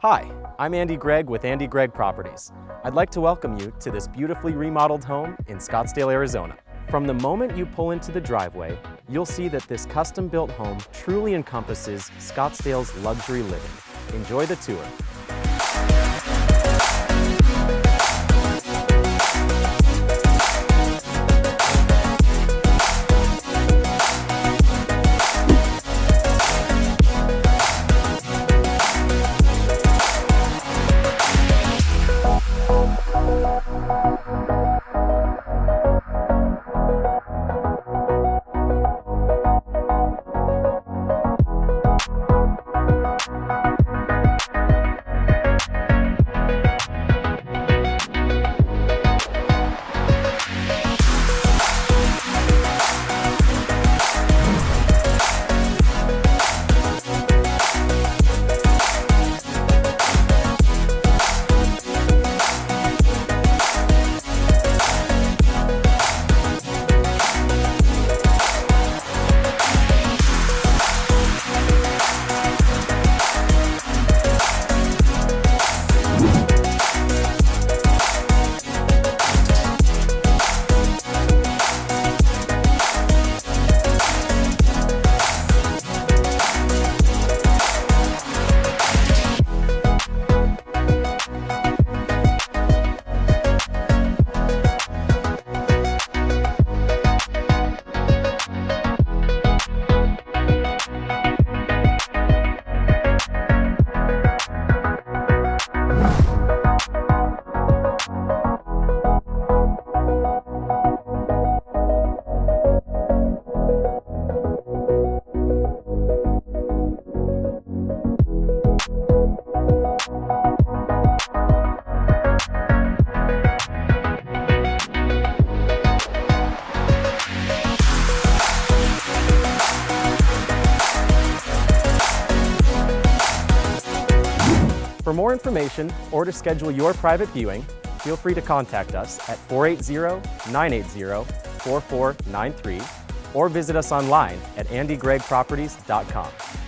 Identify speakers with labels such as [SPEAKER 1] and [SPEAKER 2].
[SPEAKER 1] Hi, I'm Andy Gregg with Andy Gregg Properties. I'd like to welcome you to this beautifully remodeled home in Scottsdale, Arizona. From the moment you pull into the driveway, you'll see that this custom-built home truly encompasses Scottsdale's luxury living. Enjoy the tour. For more information or to schedule your private viewing, feel free to contact us at 480-980-4493 or visit us online at andygreggproperties.com.